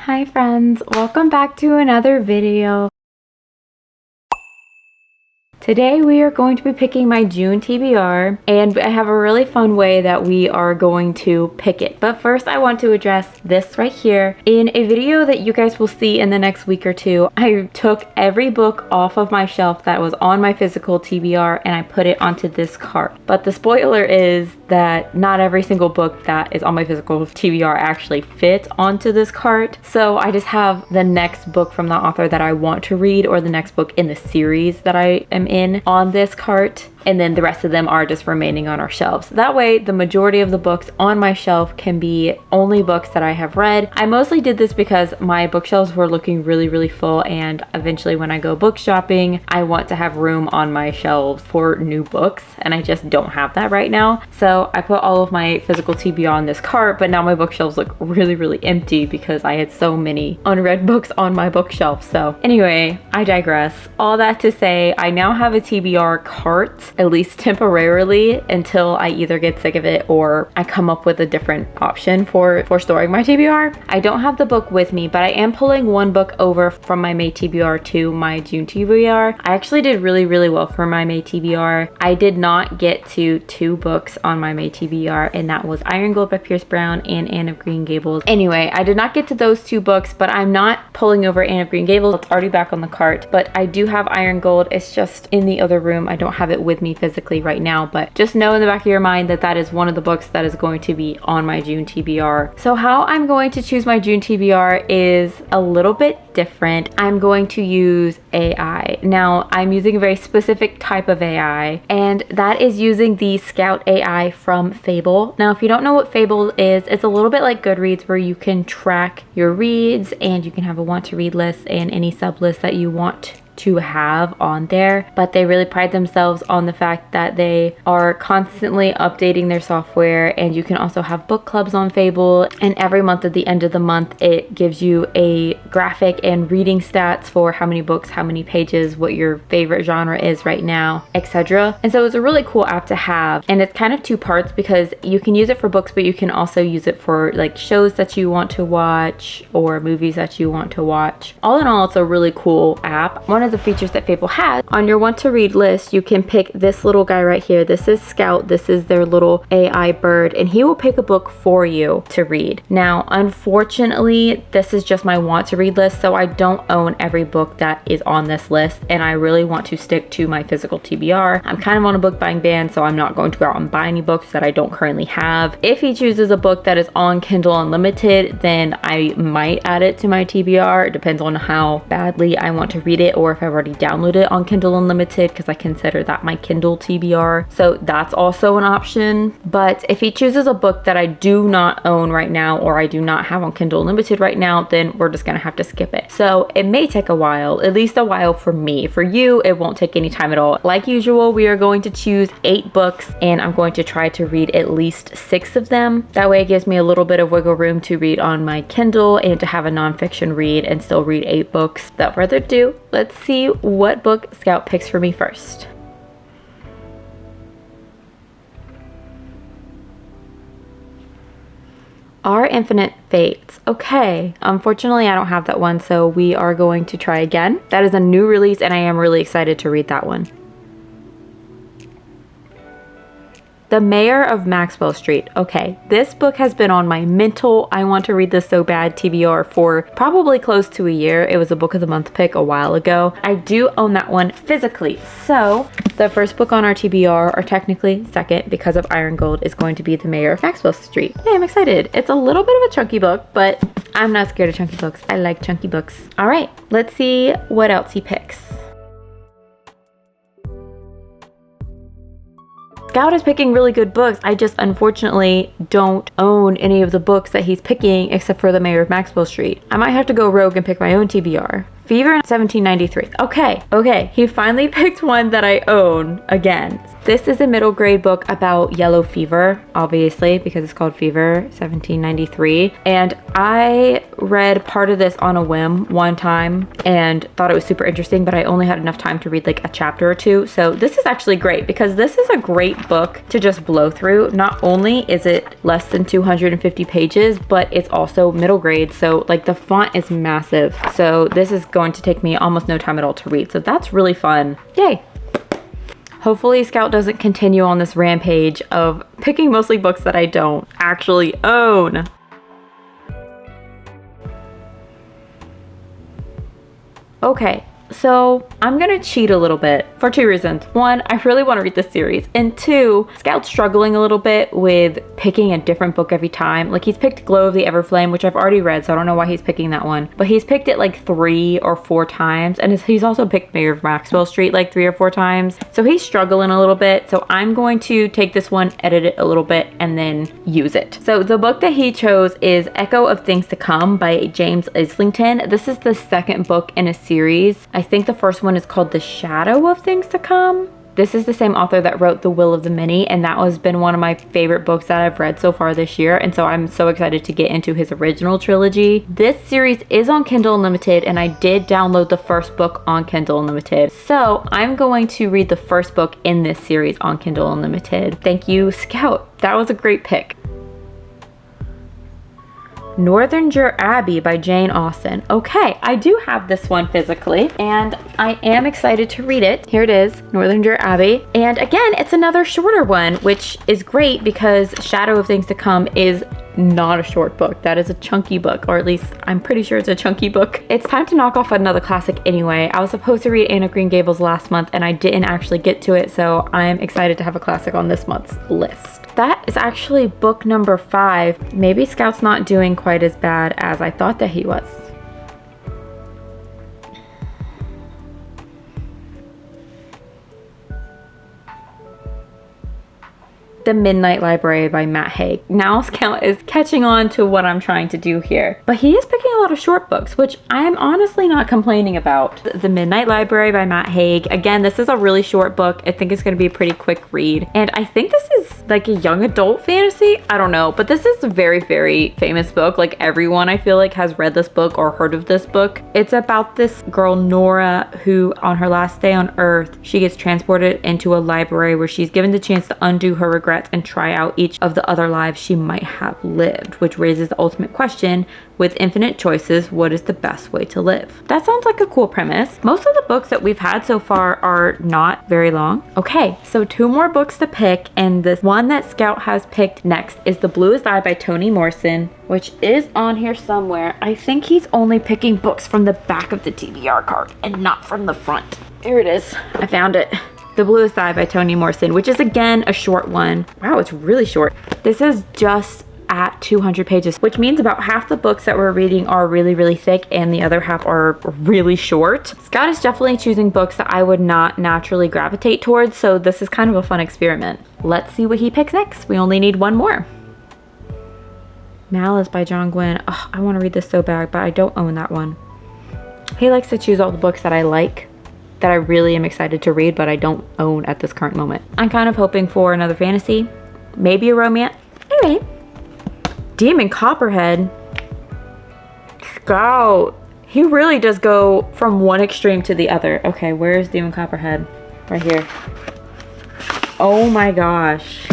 Hi friends, welcome back to another video. Today we are going to be picking my June TBR, and I have a really fun way that we are going to pick it. But first I want to address this right here. In a video that you guys will see in the next week or two, I took every book off of my shelf that was on my physical TBR and I put it onto this cart. But the spoiler is that not every single book that is on my physical TBR actually fits onto this cart. So I just have the next book from the author that I want to read, or the next book in the series that I am in, on this cart, and then the rest of them are just remaining on our shelves. That way the majority of the books on my shelf can be only books that I have read. I mostly did this because my bookshelves were looking really full, and eventually when I go book shopping I want to have room on my shelves for new books, and I just don't have that right now. So I put all of my physical TBR on this cart, but now my bookshelves look really empty because I had so many unread books on my bookshelf. So anyway, I digress. All that to say, I now have a TBR cart, at least temporarily, until I either get sick of it or I come up with a different option for storing my TBR. I don't have the book with me, but I am pulling one book over from my May TBR to my June TBR. I actually did really well for my May TBR. I did not get to two books on my May TBR, and that was Iron Gold by Pierce Brown and Anne of Green Gables. Anyway, I did not get to those two books, but I'm not pulling over Anne of Green Gables. It's already back on the cart, but I do have Iron Gold. It's just in the other room. I don't have it with me physically right now, but just know in the back of your mind that that is one of the books that is going to be on my June TBR. So how I'm going to choose my June TBR is a little bit different. I'm going to use AI. Now, I'm using a very specific type of AI, and that is using the Scout AI from Fable. Now, if you don't know what Fable is, it's a little bit like Goodreads, where you can track your reads and you can have a want to read list and any sub list that you want to have on there. But they really pride themselves on the fact that they are constantly updating their software, and you can also have book clubs on Fable, and every month at the end of the month it gives you a graphic and reading stats for how many books, how many pages, what your favorite genre is right now, etc. And so it's a really cool app to have, and it's kind of two parts because you can use it for books, but you can also use it for like shows that you want to watch or movies that you want to watch. All in all, it's a really cool app. One of the features that Fable has, on your want to read list, you can pick this little guy right here. This is Scout. This is their little AI bird, and he will pick a book for you to read. Now, unfortunately, this is just my want to read list, so I don't own every book that is on this list, and I really want to stick to my physical TBR. I'm kind of on a book buying ban, so I'm not going to go out and buy any books that I don't currently have. If he chooses a book that is on Kindle Unlimited, then I might add it to my TBR. It depends on how badly I want to read it, or if I've already downloaded it on Kindle Unlimited, because I consider that my Kindle TBR. So that's also an option. But if he chooses a book that I do not own right now, or I do not have on Kindle Unlimited right now, then we're just gonna have to skip it. So it may take a while, at least a while for me. For you, it won't take any time at all. Like usual, we are going to choose 8 books, and I'm going to try to read at least 6 of them. That way it gives me a little bit of wiggle room to read on my Kindle and to have a nonfiction read and still read 8 books. Without further ado, let's see what book Scout picks for me first. Our Infinite Fates. Okay, unfortunately I don't have that one, so we are going to try again. That is a new release, and I am really excited to read that one. The Mayor of Maxwell Street. Okay, this book has been on my mental I want to read this so bad TBR for probably close to a year. It was a book of the month pick a while ago. I do own that one physically. So the first book on our TBR, or technically second because of Iron Gold, is going to be The Mayor of Maxwell Street. Hey, I'm excited. It's a little bit of a chunky book, but I'm not scared of chunky books. I like chunky books. All right, let's see what else he picks. Scout is picking really good books. I just unfortunately don't own any of the books that he's picking except for The Mayor of Maxwell Street. I might have to go rogue and pick my own TBR. Fever 1793. Okay. He finally picked one that I own again. This is a middle grade book about yellow fever, obviously, because it's called Fever 1793. And I read part of this on a whim one time and thought it was super interesting, but I only had enough time to read like a chapter or two. So this is actually great because this is a great book to just blow through. Not only is it less than 250 pages, but it's also middle grade. So like the font is massive. So this is going to take me almost no time at all to read. So that's really fun. Yay. Hopefully Scout doesn't continue on this rampage of picking mostly books that I don't actually own. Okay, so I'm gonna cheat a little bit for two reasons. One, I really want to read this series, and two, Scout's struggling a little bit with picking a different book every time. Like, he's picked Glow of the Everflame, which I've already read, so I don't know why he's picking that one, but he's picked it like 3 or 4 times, and he's also picked Mayor of Maxwell Street like 3 or 4 times, so he's struggling a little bit. So I'm going to take this one, edit it a little bit, and then use it. So the book that he chose is Echo of Things to Come by James Islington. This is the second book in a series. I think the first one is called The Shadow of Things to Come. This is the same author that wrote The Will of the Many, and that has been one of my favorite books that I've read so far this year, and so I'm so excited to get into his original trilogy. This series is on Kindle Unlimited, and I did download the first book on Kindle Unlimited. So I'm going to read the first book in this series on Kindle Unlimited. Thank you, Scout. That was a great pick. Northanger Abbey by Jane Austen. Okay, I do have this one physically, and I am excited to read it. Here it is, Northanger Abbey. And again, it's another shorter one, which is great because Shadow of Things to Come is not a short book. That is a chunky book, or at least I'm pretty sure it's a chunky book. It's time to knock off another classic anyway. I was supposed to read Anne of Green Gables last month, and I didn't actually get to it, so I'm excited to have a classic on this month's list. That is actually book number 5. Maybe Scout's not doing quite as bad as I thought that he was. The Midnight Library by Matt Haig. Now Scout is catching on to what I'm trying to do here. But he is picking a lot of short books, which I'm honestly not complaining about. The Midnight Library by Matt Haig. Again, this is a really short book. I think it's going to be a pretty quick read. And I think this is like a young adult fantasy. I don't know. But this is a very, very famous book. Like everyone I feel like has read this book or heard of this book. It's about this girl, Nora, who on her last day on Earth, she gets transported into a library where she's given the chance to undo her regrets and try out each of the other lives she might have lived, which raises the ultimate question: with infinite choices, what is the best way to live? That sounds like a cool premise. Most of the books that we've had so far are not very long. Okay, so 2 more books to pick, and the one that Scout has picked next is The Bluest Eye by Toni Morrison, which is on here somewhere. I think he's only picking books from the back of the TBR card and not from the front. Here it is. I found it. The Bluest Eye by Toni Morrison, which is again a short one. Wow, it's really short. This is just at 200 pages, which means about half the books that we're reading are really, really thick and the other half are really short. Scott is definitely choosing books that I would not naturally gravitate towards, so this is kind of a fun experiment. Let's see what he picks next. We only need 1 more. Malice by John Gwynne. Oh, I want to read this so bad, but I don't own that one. He likes to choose all the books that I like, that I really am excited to read, but I don't own at this current moment. I'm kind of hoping for another fantasy, maybe a romance. Anyway, Demon Copperhead. Scout. He really does go from one extreme to the other. Okay, where is Demon Copperhead? Right here. Oh my gosh.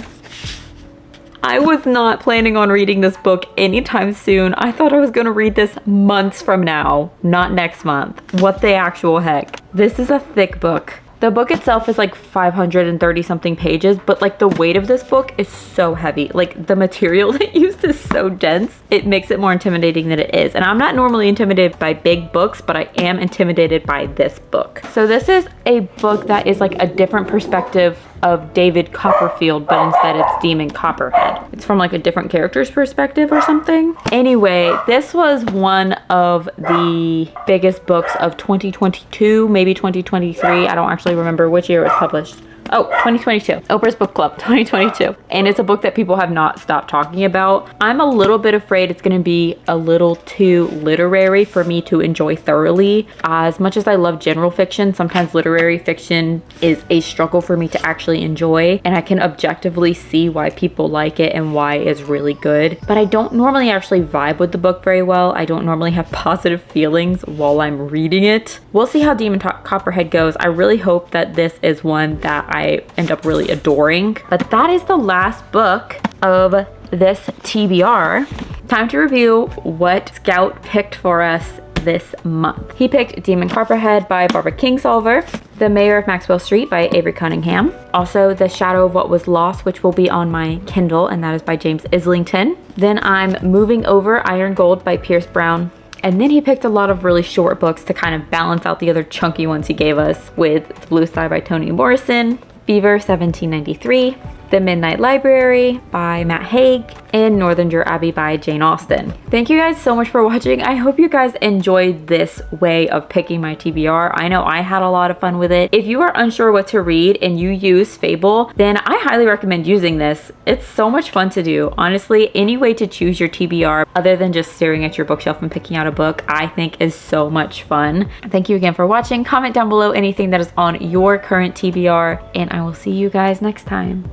I was not planning on reading this book anytime soon. I thought I was gonna read this months from now, not next month. What the actual heck? This is a thick book. The book itself is like 530 something pages, but like the weight of this book is so heavy. Like the material it used is so dense, it makes it more intimidating than it is. And I'm not normally intimidated by big books, but I am intimidated by this book. So this is a book that is like a different perspective of David Copperfield, but instead it's Demon Copperhead. It's from like a different character's perspective or something. Anyway, this was one of the biggest books of 2022, maybe 2023. I don't actually remember which year it was published. Oh, 2022. Oprah's Book Club 2022. And it's a book that people have not stopped talking about. I'm a little bit afraid it's going to be a little too literary for me to enjoy thoroughly. As much as I love general fiction, sometimes literary fiction is a struggle for me to actually enjoy, and I can objectively see why people like it and why it's really good. But I don't normally actually vibe with the book very well. I don't normally have positive feelings while I'm reading it. We'll see how Demon Copperhead goes. I really hope that this is one that I end up really adoring. But that is the last book of this TBR. Time to review what Scout picked for us this month. He picked Demon Copperhead by Barbara Kingsolver, The Mayor of Maxwell Street by Avery Cunningham, also The Shadow of What Was Lost, which will be on my Kindle, and that is by James Islington. Then I'm moving over Iron Gold by Pierce Brown. And then he picked a lot of really short books to kind of balance out the other chunky ones he gave us, with Bluest Eye by Toni Morrison, Fever 1793, The Midnight Library by Matt Haig, and Northanger Abbey by Jane Austen. Thank you guys so much for watching. I hope you guys enjoyed this way of picking my TBR. I know I had a lot of fun with it. If you are unsure what to read and you use Fable, then I highly recommend using this. It's so much fun to do. Honestly, any way to choose your TBR other than just staring at your bookshelf and picking out a book, I think is so much fun. Thank you again for watching. Comment down below anything that is on your current TBR, and I will see you guys next time.